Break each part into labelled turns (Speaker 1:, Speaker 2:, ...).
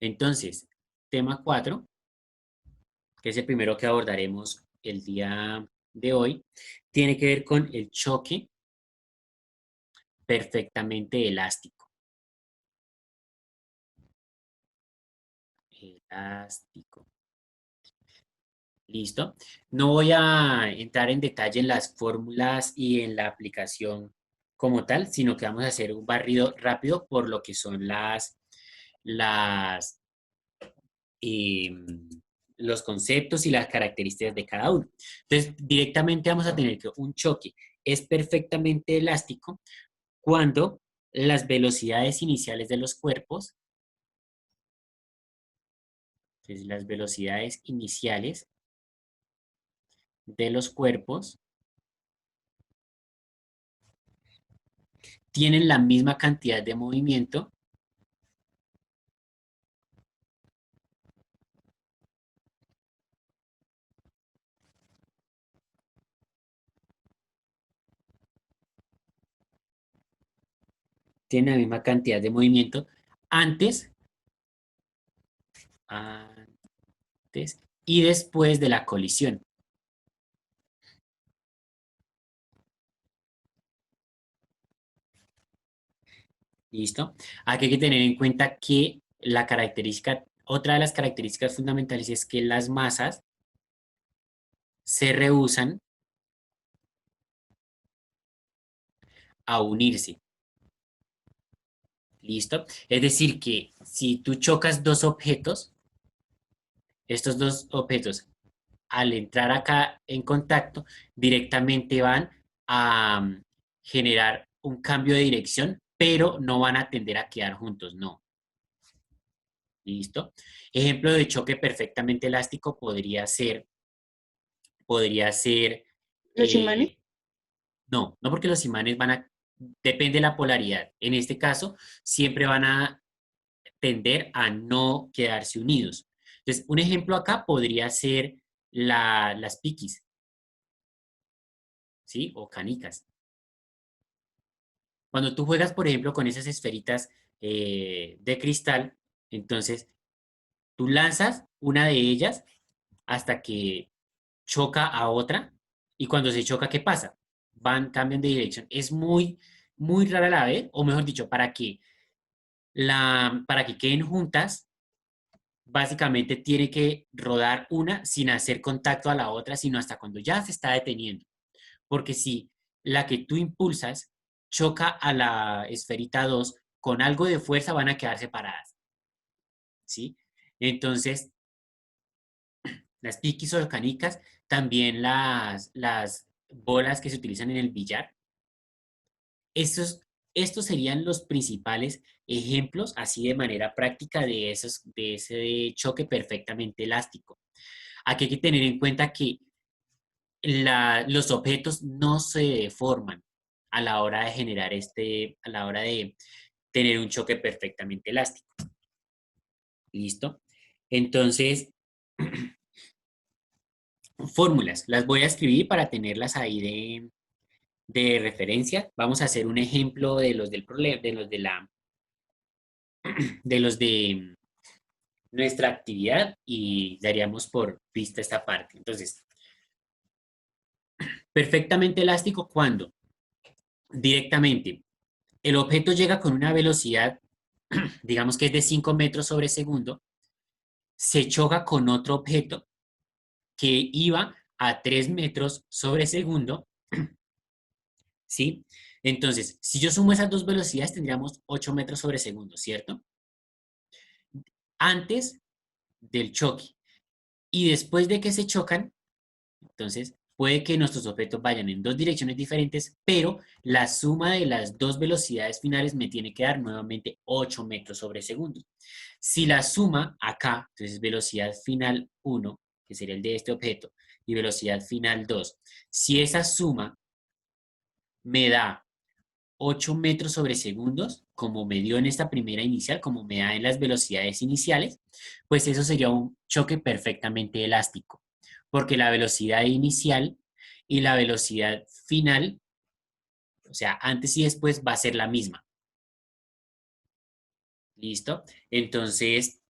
Speaker 1: Entonces, tema 4, que es el primero que abordaremos el día de hoy, tiene que ver con el choque perfectamente elástico. Elástico. ¿Listo? No voy a entrar en detalle en las fórmulas y en la aplicación como tal, sino que vamos a hacer un barrido rápido por lo que son las, em, los conceptos y las características de cada uno. Entonces, directamente vamos a tener que un choque es perfectamente elástico cuando las velocidades iniciales de los cuerpos, entonces las velocidades iniciales de los cuerpos tienen la misma cantidad de movimiento tienen la misma cantidad de movimiento antes, antes y después de la colisión. ¿Listo? Aquí hay que tener en cuenta que la característica, otra de las características fundamentales es que las masas se rehúsan a unirse. ¿Listo? Es decir, que si tú chocas dos objetos, estos dos objetos al entrar acá en contacto, directamente van a generar un cambio de dirección, pero no van a tender a quedar juntos, no. ¿Listo? Ejemplo de choque perfectamente elástico podría ser,
Speaker 2: Los imanes.
Speaker 1: eh, no, no porque los imanes depende de la polaridad. En este caso, siempre van a tender a no quedarse unidos. Entonces, un ejemplo acá podría ser las piquis, ¿sí? O canicas. Cuando tú juegas, por ejemplo, con esas esferitas de cristal, entonces tú lanzas una de ellas hasta que choca a otra y cuando se choca, ¿qué pasa? Cambian de dirección. Es muy, muy rara la vez, o mejor dicho, para que queden juntas, básicamente tiene que rodar una sin hacer contacto a la otra, sino hasta cuando ya se está deteniendo. Porque si la que tú impulsas choca a la esferita 2 con algo de fuerza, van a quedar separadas, ¿sí? Entonces, las piquis o canicas, también las bolas que se utilizan en el billar, estos, estos serían los principales ejemplos, así de manera práctica, de ese choque perfectamente elástico. Aquí hay que tener en cuenta que los objetos no se deforman a la hora de a la hora de tener un choque perfectamente elástico. ¿Listo? Entonces, fórmulas, las voy a escribir para tenerlas ahí de referencia. Vamos a hacer un ejemplo de los del problema, de nuestra actividad y daríamos por vista esta parte. Entonces, perfectamente elástico cuando directamente el objeto llega con una velocidad, digamos que es de 5 metros sobre segundo, se choca con otro objeto que iba a 3 metros sobre segundo, ¿sí? Entonces, si yo sumo esas dos velocidades, tendríamos 8 metros sobre segundo, ¿cierto? Antes del choque. Y después de que se chocan, entonces puede que nuestros objetos vayan en dos direcciones diferentes, pero la suma de las dos velocidades finales me tiene que dar nuevamente 8 metros sobre segundo. Si la suma acá, entonces velocidad final 1, que sería el de este objeto, y velocidad final 2, si esa suma me da 8 metros sobre segundos, como me dio en esta primera inicial, como me da en las velocidades iniciales, pues eso sería un choque perfectamente elástico, porque la velocidad inicial y la velocidad final, o sea, antes y después va a ser la misma. ¿Listo? Entonces,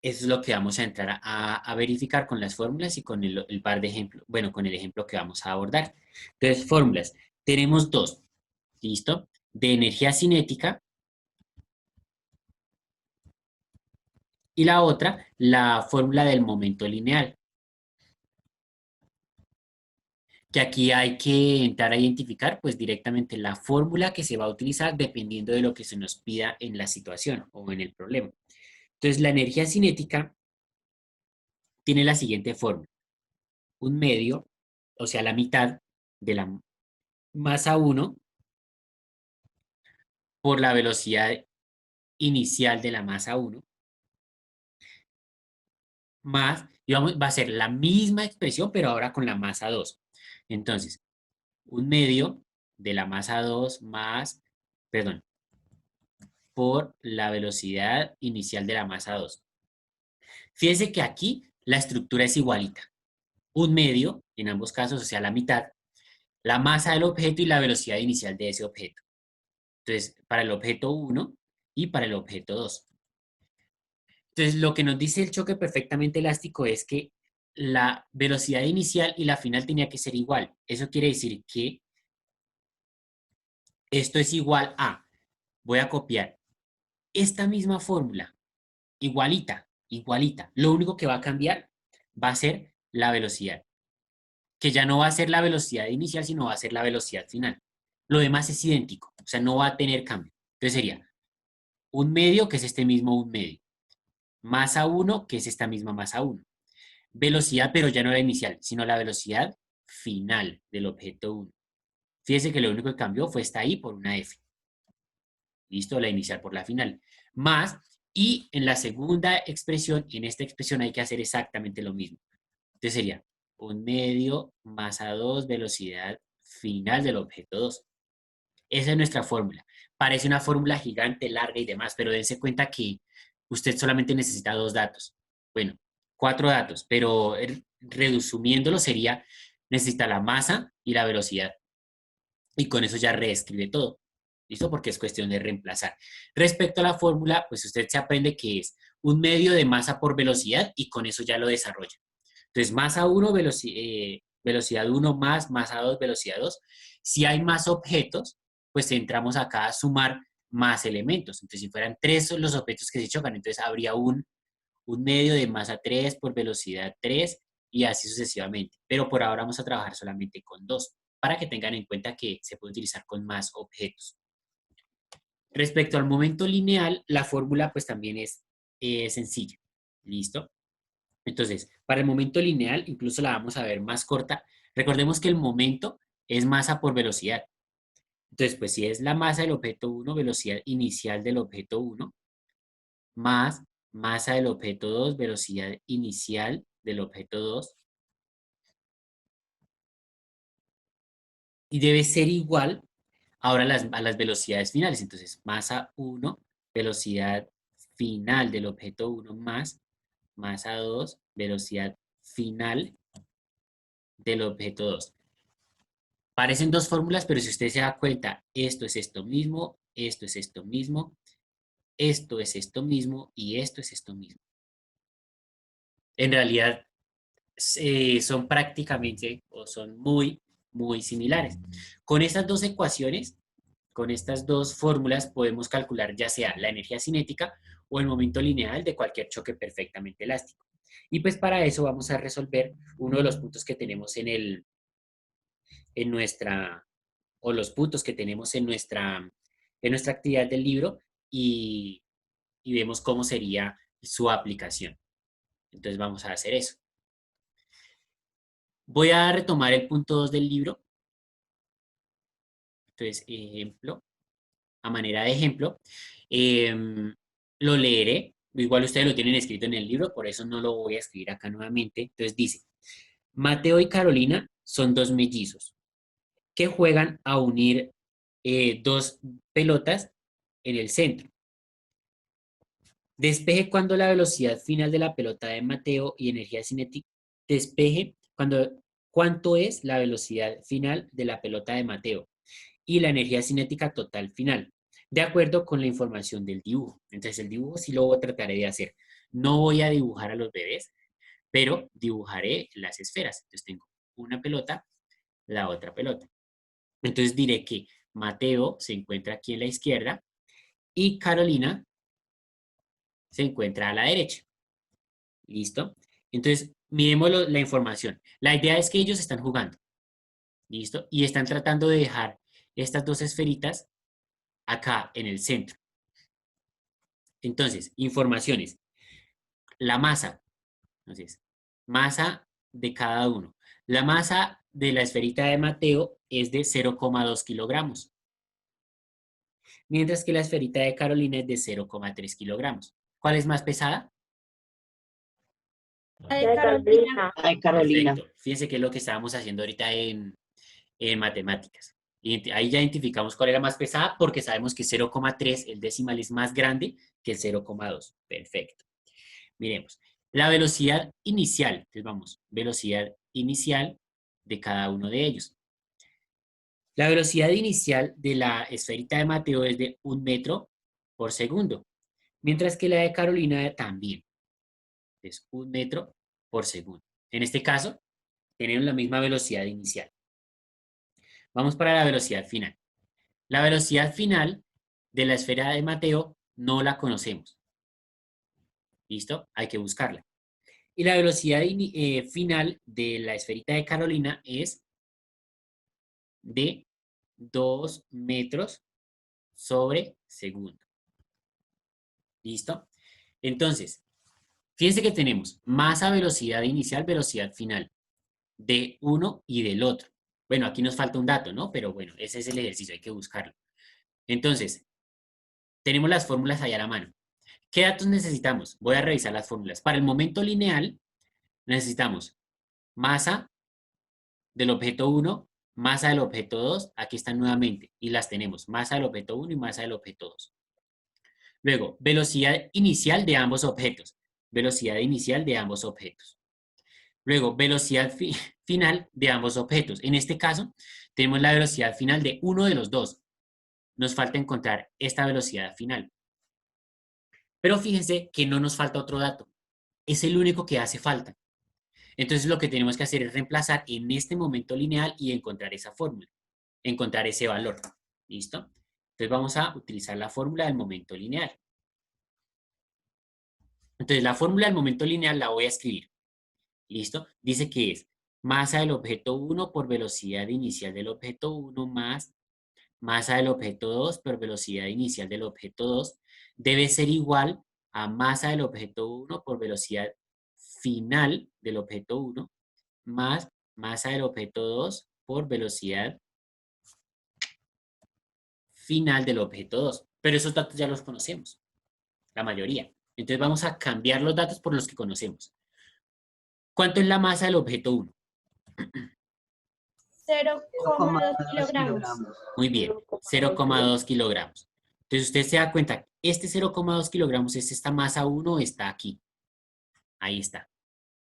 Speaker 1: Eso es lo que vamos a entrar a verificar con las fórmulas y con el par de ejemplos, bueno, con el ejemplo que vamos a abordar. Entonces, fórmulas. Tenemos dos, ¿listo? De energía cinética y la otra, la fórmula del momento lineal, que aquí hay que entrar a identificar pues directamente la fórmula que se va a utilizar dependiendo de lo que se nos pida en la situación o en el problema. Entonces, la energía cinética tiene la siguiente fórmula. Un medio, o sea, la mitad de la masa uno por la velocidad inicial de la masa uno más, y va a ser la misma expresión, pero ahora con la masa 2. Entonces, un medio de la masa 2 más, perdón, por la velocidad inicial de la masa 2. Fíjense que aquí la estructura es igualita. Un medio, en ambos casos, o sea, la mitad, la masa del objeto y la velocidad inicial de ese objeto. Entonces, para el objeto uno y para el objeto 2. Entonces, lo que nos dice el choque perfectamente elástico es que la velocidad inicial y la final tenía que ser igual. Eso quiere decir que esto es igual a, voy a copiar esta misma fórmula, igualita, igualita. Lo único que va a cambiar va a ser la velocidad, que ya no va a ser la velocidad inicial, sino va a ser la velocidad final. Lo demás es idéntico, o sea, no va a tener cambio. Entonces sería un medio, que es este mismo un medio, masa uno, que es esta misma masa uno. Velocidad, pero ya no la inicial, sino la velocidad final del objeto uno. Fíjese que lo único que cambió fue esta I por una F. Listo, la inicial por la final. Más, y en la segunda expresión, en esta expresión hay que hacer exactamente lo mismo. Entonces sería un medio masa 2 velocidad final del objeto 2. Esa es nuestra fórmula. Parece una fórmula gigante, larga y demás, pero dense cuenta que usted solamente necesita dos datos. Bueno, cuatro datos, pero resumiéndolo sería, necesita la masa y la velocidad. Y con eso ya reescribe todo. ¿Listo? Porque es cuestión de reemplazar. Respecto a la fórmula, pues usted se aprende que es un medio de masa por velocidad y con eso ya lo desarrolla. Entonces, masa 1, velocidad 1 más masa 2, velocidad 2. Si hay más objetos, pues entramos acá a sumar más elementos. Entonces, si fueran tres los objetos que se chocan, entonces habría un medio de masa 3 por velocidad 3 y así sucesivamente. Pero por ahora vamos a trabajar solamente con dos, para que tengan en cuenta que se puede utilizar con más objetos. Respecto al momento lineal, la fórmula pues también es sencilla. ¿Listo? Entonces, para el momento lineal, incluso la vamos a ver más corta. Recordemos que el momento es masa por velocidad. Entonces, pues si es la masa del objeto uno, velocidad inicial del objeto uno, más masa del objeto 2, velocidad inicial del objeto 2, y debe ser igual ahora a las velocidades finales. Entonces, masa uno, velocidad final del objeto uno más masa 2, velocidad final del objeto 2. Parecen dos fórmulas, pero si usted se da cuenta, esto es esto mismo, esto es esto mismo, esto es esto mismo y esto es esto mismo. En realidad son prácticamente o son muy, muy similares. Con estas dos ecuaciones, con estas dos fórmulas, podemos calcular ya sea la energía cinética o el momento lineal de cualquier choque perfectamente elástico. Y pues para eso vamos a resolver uno de los puntos que tenemos en nuestra, o los puntos que tenemos en nuestra actividad del libro y, y vemos cómo sería su aplicación. Entonces vamos a hacer eso. Voy a retomar el punto 2 del libro. Entonces, ejemplo, a manera de ejemplo, lo leeré. Igual ustedes lo tienen escrito en el libro, por eso no lo voy a escribir acá nuevamente. Entonces dice, Mateo y Carolina son dos mellizos que juegan a unir dos pelotas en el centro. Despeje cuando la velocidad final de la pelota de Mateo y energía cinética. Despeje cuánto es la velocidad final de la pelota de Mateo y la energía cinética total final. de acuerdo con la información del dibujo. Entonces el dibujo sí lo trataré de hacer. No voy a dibujar a los bebés, pero dibujaré las esferas. Entonces tengo una pelota, la otra pelota. Entonces diré que Mateo se encuentra aquí en la izquierda y Carolina se encuentra a la derecha. ¿Listo? Entonces, miremos la información. La idea es que ellos están jugando. ¿Listo? Y están tratando de dejar estas dos esferitas acá en el centro. Entonces, informaciones. La masa. Entonces, masa de cada uno. La masa de la esferita de Mateo es de 0,2 kilogramos, mientras que la esferita de Carolina es de 0,3 kilogramos. ¿Cuál es más pesada?
Speaker 2: La de Carolina.
Speaker 3: Ay, Carolina.
Speaker 1: Perfecto. Fíjense que es lo que estábamos haciendo ahorita en matemáticas. Y ahí ya identificamos cuál era más pesada porque sabemos que 0,3, el decimal, es más grande que el 0,2. Perfecto. Miremos. La velocidad inicial. Entonces vamos, velocidad inicial de cada uno de ellos. La velocidad inicial de la esferita de Mateo es de 1 metro por segundo, mientras que la de Carolina también es 1 metro por segundo. En este caso, tenemos la misma velocidad inicial. Vamos para la velocidad final. La velocidad final de la esfera de Mateo no la conocemos. ¿Listo? Hay que buscarla. Y la velocidad final de la esferita de Carolina es de 2 metros sobre segundo. ¿Listo? Entonces, fíjense que tenemos masa, velocidad inicial, velocidad final de uno y del otro. Bueno, aquí nos falta un dato, ¿no? Pero bueno, ese es el ejercicio, hay que buscarlo. Entonces, tenemos las fórmulas allá a la mano. ¿Qué datos necesitamos? Voy a revisar las fórmulas. Para el momento lineal, necesitamos masa del objeto 1, masa del objeto 2, aquí están nuevamente, y las tenemos, masa del objeto 1 y masa del objeto 2. Luego, velocidad inicial de ambos objetos, velocidad inicial de ambos objetos. Luego, velocidad final de ambos objetos. En este caso, tenemos la velocidad final de uno de los dos. Nos falta encontrar esta velocidad final. Pero fíjense que no nos falta otro dato. Es el único que hace falta. Entonces lo que tenemos que hacer es reemplazar en este momento lineal y encontrar esa fórmula, encontrar ese valor. ¿Listo? Entonces vamos a utilizar la fórmula del momento lineal. Entonces la fórmula del momento lineal la voy a escribir. ¿Listo? Dice que es masa del objeto 1 por velocidad inicial del objeto 1 más masa del objeto 2 por velocidad inicial del objeto 2 debe ser igual a masa del objeto 1 por velocidad final del objeto 1 más masa del objeto 2 por velocidad final del objeto 2. Pero esos datos ya los conocemos, la mayoría. Entonces vamos a cambiar los datos por los que conocemos. ¿Cuánto es la masa del objeto 1?
Speaker 2: 0,2 kilogramos.
Speaker 1: Muy bien, 0,2 kilogramos. Entonces usted se da cuenta, este 0,2 kilogramos es esta masa 1, está aquí. Ahí está.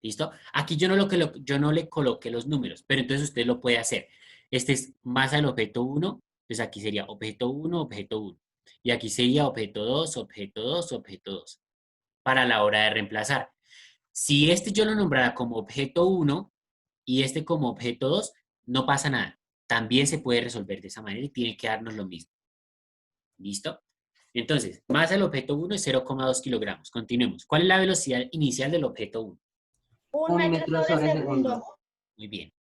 Speaker 1: ¿Listo? Aquí yo no le coloqué los números, pero entonces usted lo puede hacer. Este es masa del objeto 1, entonces aquí sería objeto 1, objeto 1. Y aquí sería objeto 2, objeto 2, objeto 2. Para la hora de reemplazar. Si este yo lo nombrara como objeto 1 y este como objeto 2, no pasa nada. También se puede resolver de esa manera y tiene que darnos lo mismo. ¿Listo? Entonces, masa del objeto 1 es 0,2 kilogramos. Continuemos. ¿Cuál es la velocidad inicial del objeto 1?
Speaker 2: 1 metro sobre segundo.
Speaker 1: Muy bien.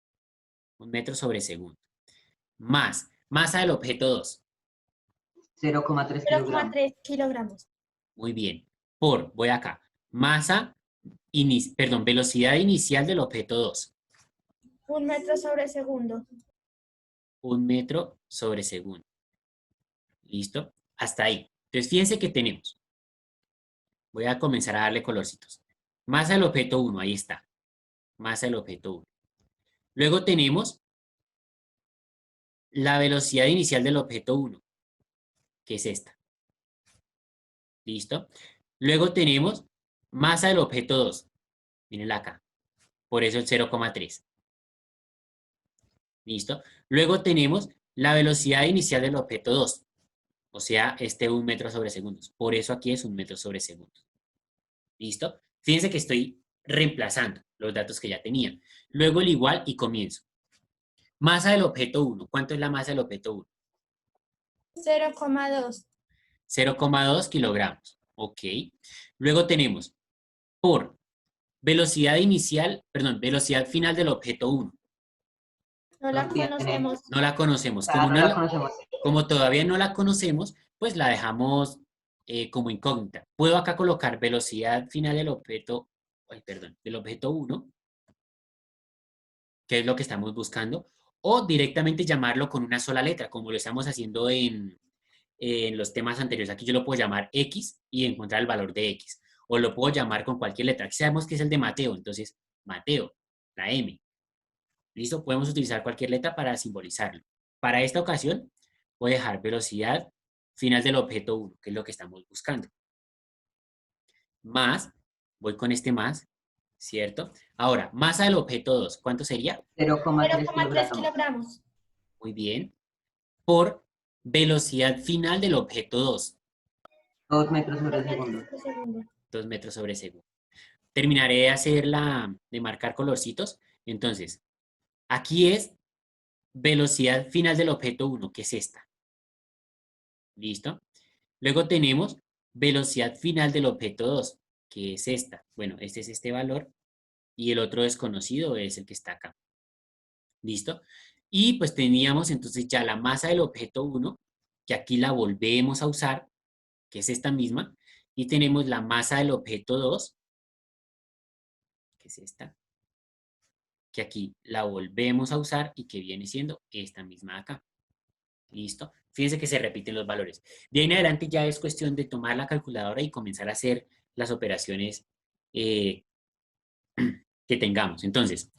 Speaker 1: 1 metro sobre segundo. Más, masa del objeto 2.
Speaker 3: 0,3 kilogramos.
Speaker 2: 0,3 kilogramos.
Speaker 1: Muy bien. Voy acá. Velocidad inicial del objeto 2.
Speaker 2: 1 metro sobre segundo.
Speaker 1: 1 metro sobre segundo. ¿Listo? Hasta ahí. Entonces, fíjense que tenemos. Voy a comenzar a darle colorcitos. Masa del objeto 1, ahí está. Masa del objeto 1. Luego tenemos la velocidad inicial del objeto 1, que es esta. ¿Listo? Luego tenemos masa del objeto 2. Mírenla acá. Por eso el 0,3. ¿Listo? Luego tenemos la velocidad inicial del objeto 2. O sea, este 1 metro sobre segundos. Por eso aquí es 1 metro sobre segundos. ¿Listo? Fíjense que estoy reemplazando los datos que ya tenía. Luego el igual y comienzo. Masa del objeto 1. ¿Cuánto es la masa del objeto 1?
Speaker 2: 0,2.
Speaker 1: 0,2 kilogramos. Ok. Luego tenemos por velocidad inicial, perdón, velocidad final del objeto 1.
Speaker 2: No la
Speaker 3: No tiene.
Speaker 2: conocemos.
Speaker 1: No la conocemos.
Speaker 3: Ah, no la conocemos.
Speaker 1: Como todavía no la conocemos, pues la dejamos como incógnita. Puedo acá colocar velocidad final del objeto, del objeto 1, que es lo que estamos buscando, o directamente llamarlo con una sola letra, como lo estamos haciendo en los temas anteriores. Aquí yo lo puedo llamar X y encontrar el valor de X. O lo puedo llamar con cualquier letra. Aquí sabemos que es el de Mateo, entonces Mateo, la M. ¿Listo? Podemos utilizar cualquier letra para simbolizarlo. Para esta ocasión, voy a dejar velocidad final del objeto 1, que es lo que estamos buscando. Más, voy con este más, ¿cierto? Ahora, masa del objeto 2, ¿cuánto sería?
Speaker 3: 0,3
Speaker 2: 0,3
Speaker 3: kilogramos.
Speaker 2: kilogramos.
Speaker 1: Muy bien. Por velocidad final del objeto 2,
Speaker 3: 2 metros sobre
Speaker 2: 2 metros
Speaker 3: segundo.
Speaker 2: por segundo.
Speaker 1: 2 metros sobre segundo. Terminaré de hacer de marcar colorcitos. Entonces, aquí es velocidad final del objeto 1, que es esta. ¿Listo? Luego tenemos velocidad final del objeto 2, que es esta. Bueno, este es este valor y el otro desconocido es el que está acá. ¿Listo? Y pues teníamos entonces ya la masa del objeto 1, que aquí la volvemos a usar, que es esta misma, y tenemos la masa del objeto 2, que es esta, que aquí la volvemos a usar y que viene siendo esta misma de acá. ¿Listo? Fíjense que se repiten los valores. De ahí en adelante ya es cuestión de tomar la calculadora y comenzar a hacer las operaciones que tengamos. Entonces,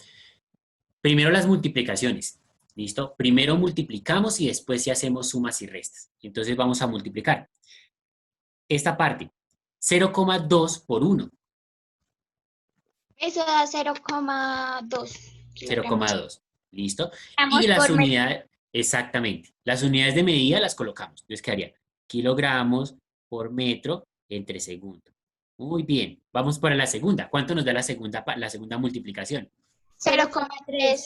Speaker 1: primero las multiplicaciones. ¿Listo? Primero multiplicamos y después sí hacemos sumas y restas. Entonces vamos a multiplicar. Esta parte, 0,2 por 1.
Speaker 4: Eso da 0,2 kilogramos
Speaker 1: 0,2. ¿Listo? Y las
Speaker 4: por metro.
Speaker 1: unidades, exactamente. Las unidades de medida las colocamos. Entonces quedaría kilogramos por metro entre segundo. Muy bien. Vamos para la segunda. ¿Cuánto nos da la segunda multiplicación?
Speaker 4: 0,3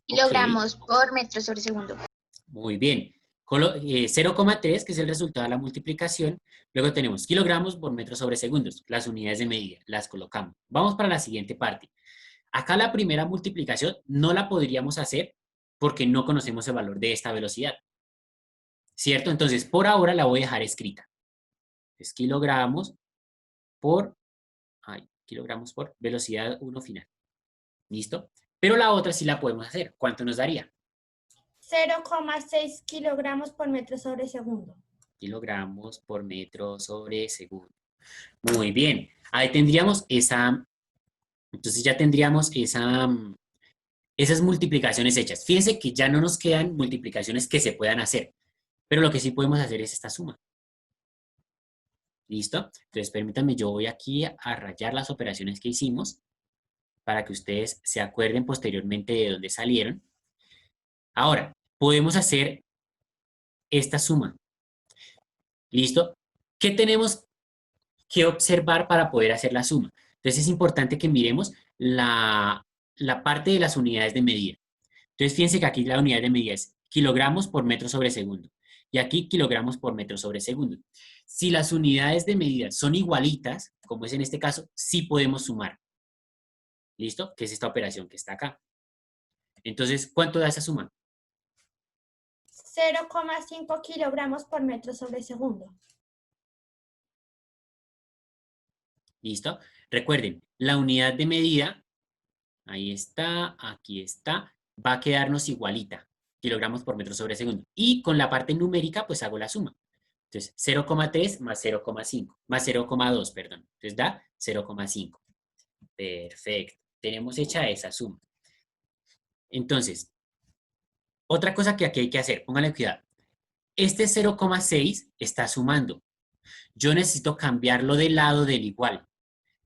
Speaker 4: kilogramos por metro sobre segundo.
Speaker 1: Muy bien. 0,3, que es el resultado de la multiplicación. Luego tenemos kilogramos por metro sobre segundos. Las unidades de medida las colocamos. Vamos para la siguiente parte. Acá la primera multiplicación no la podríamos hacer porque no conocemos el valor de esta velocidad. ¿Cierto? Entonces, por ahora la voy a dejar escrita. Es kilogramos por velocidad 1 final. ¿Listo? Pero la otra sí la podemos hacer. ¿Cuánto nos daría?
Speaker 2: 0,6 kilogramos por metro sobre segundo.
Speaker 1: Kilogramos por metro sobre segundo. Muy bien. Ahí tendríamos entonces ya tendríamos esas multiplicaciones hechas. Fíjense que ya no nos quedan multiplicaciones que se puedan hacer, pero lo que sí podemos hacer es esta suma. ¿Listo? Entonces permítanme, yo voy aquí a rayar las operaciones que hicimos para que ustedes se acuerden posteriormente de dónde salieron. Ahora, podemos hacer esta suma. ¿Listo? ¿Qué tenemos que observar para poder hacer la suma? Entonces es importante que miremos la parte de las unidades de medida. Entonces fíjense que aquí la unidad de medida es kilogramos por metro sobre segundo. Y aquí kilogramos por metro sobre segundo. Si las unidades de medida son igualitas, como es en este caso, sí podemos sumar. ¿Listo? Que es esta operación que está acá. Entonces, ¿cuánto da esa suma?
Speaker 2: 0,5 kilogramos por metro sobre segundo.
Speaker 1: ¿Listo? Recuerden, la unidad de medida, ahí está, aquí está, va a quedarnos igualita, kilogramos por metro sobre segundo. Y con la parte numérica, pues hago la suma. Entonces, 0,3 más 0,5, más 0,2, perdón. Entonces da 0,5. Perfecto. Tenemos hecha esa suma. Entonces, otra cosa que aquí hay que hacer, pónganle cuidado. Este 0,6 está sumando. Yo necesito cambiarlo del lado del igual.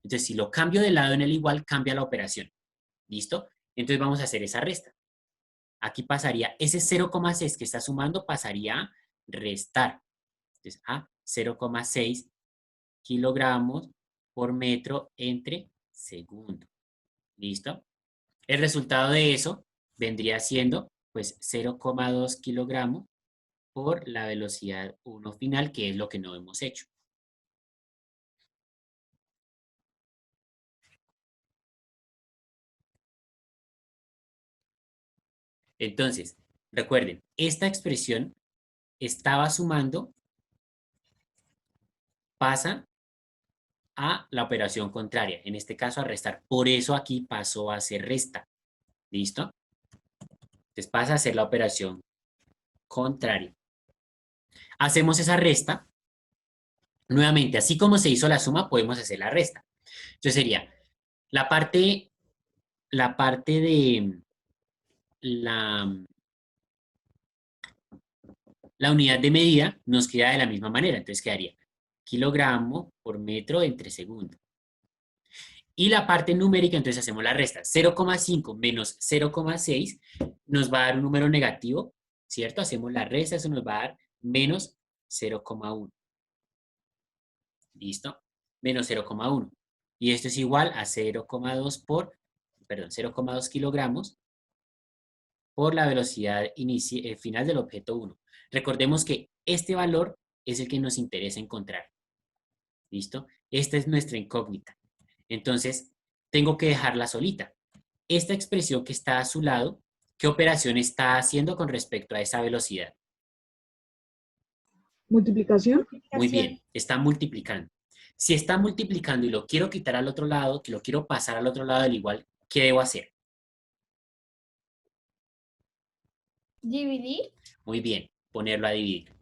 Speaker 1: Entonces, si lo cambio del lado en el igual, cambia la operación. ¿Listo? Entonces vamos a hacer esa resta. Aquí pasaría, ese 0,6 que está sumando pasaría a restar. Entonces, a 0,6 kilogramos por metro entre segundo. ¿Listo? El resultado de eso vendría siendo, pues, 0,2 kilogramos por la velocidad 1 final, que es lo que no hemos hecho. Entonces, recuerden, esta expresión estaba sumando, pasa a la operación contraria, en este caso a restar. Por eso aquí pasó a ser resta. ¿Listo? Entonces pasa a ser la operación contraria. Hacemos esa resta. Nuevamente, así como se hizo la suma, podemos hacer la resta. Entonces sería la parte de la unidad de medida nos queda de la misma manera. Entonces quedaría kilogramo por metro entre segundo. Y la parte numérica, entonces hacemos la resta. 0,5 menos 0,6 nos va a dar un número negativo, ¿cierto? Hacemos la resta, eso nos va a dar menos 0,1. ¿Listo? Menos 0,1. Y esto es igual a 0,2 kilogramos por la velocidad final del objeto 1. Recordemos que este valor es el que nos interesa encontrar. ¿Listo? Esta es nuestra incógnita. Entonces, tengo que dejarla solita. Esta expresión que está a su lado, ¿qué operación está haciendo con respecto a esa velocidad?
Speaker 5: Multiplicación.
Speaker 1: Muy bien, está multiplicando. Si está multiplicando y lo quiero quitar al otro lado, que lo quiero pasar al otro lado del igual, ¿qué debo hacer?
Speaker 2: Dividir.
Speaker 1: Muy bien, ponerlo a dividir.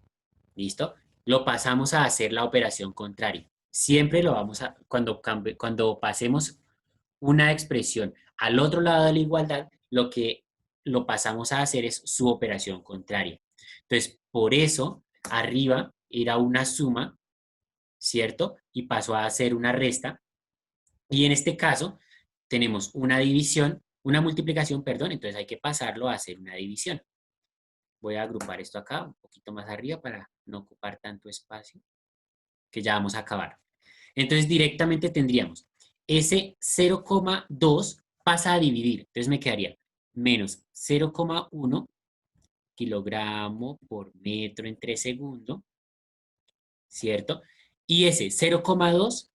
Speaker 1: ¿Listo? Lo pasamos a hacer la operación contraria. Siempre lo vamos a, cuando pasemos una expresión al otro lado de la igualdad, lo que lo pasamos a hacer es su operación contraria. Entonces, por eso, arriba era una suma, ¿cierto? Y pasó a ser una resta. Y en este caso, tenemos una división, una multiplicación, perdón, entonces hay que pasarlo a hacer una división. Voy a agrupar esto acá, un poquito más arriba para no ocupar tanto espacio, que ya vamos a acabar. Entonces, directamente tendríamos ese 0,2 pasa a dividir. Entonces me quedaría menos 0,1 kilogramo por metro entre segundo, ¿cierto? Y ese 0,2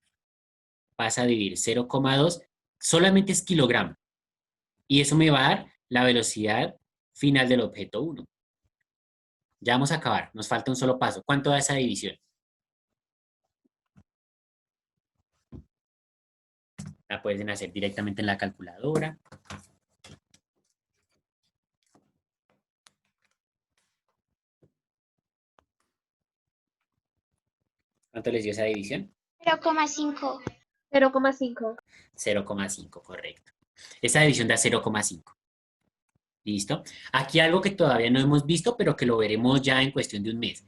Speaker 1: pasa a dividir 0,2, solamente es kilogramo. Y eso me va a dar la velocidad final del objeto 1. Ya vamos a acabar, nos falta un solo paso. ¿Cuánto da esa división? La pueden hacer directamente en la calculadora. ¿Cuánto les dio esa división?
Speaker 4: 0,5.
Speaker 5: 0,5.
Speaker 1: 0,5, correcto. Esa división da 0,5. ¿Listo? Aquí algo que todavía no hemos visto, pero que lo veremos ya en cuestión de un mes.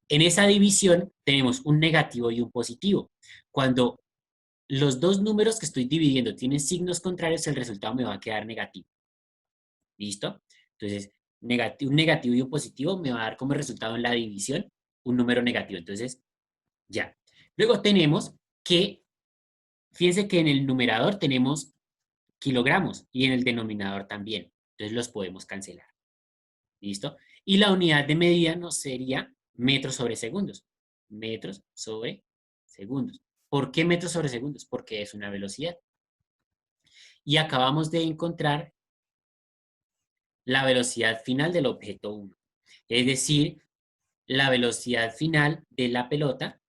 Speaker 1: En esa división tenemos un negativo y un positivo. Cuando los dos números que estoy dividiendo tienen signos contrarios, el resultado me va a quedar negativo. ¿Listo? Entonces, un negativo y un positivo me va a dar como resultado en la división un número negativo. Entonces, ya. Luego tenemos que, fíjense que en el numerador tenemos kilogramos y en el denominador también. Entonces los podemos cancelar. ¿Listo? Y la unidad de medida nos sería metros sobre segundos. Metros sobre segundos. ¿Por qué metros sobre segundos? Porque es una velocidad. Y acabamos de encontrar la velocidad final del objeto 1. Es decir, la velocidad final de la pelota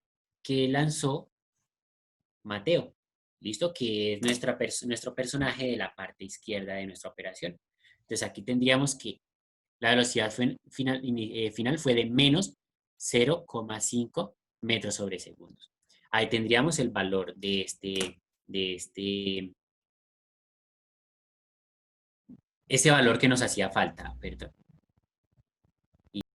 Speaker 1: que lanzó Mateo. ¿Listo? Que es nuestro personaje de la parte izquierda de nuestra operación. Entonces aquí tendríamos que la velocidad final fue de menos 0,5 metros sobre segundos. Ahí tendríamos el valor de ese valor que nos hacía falta, ¿verdad?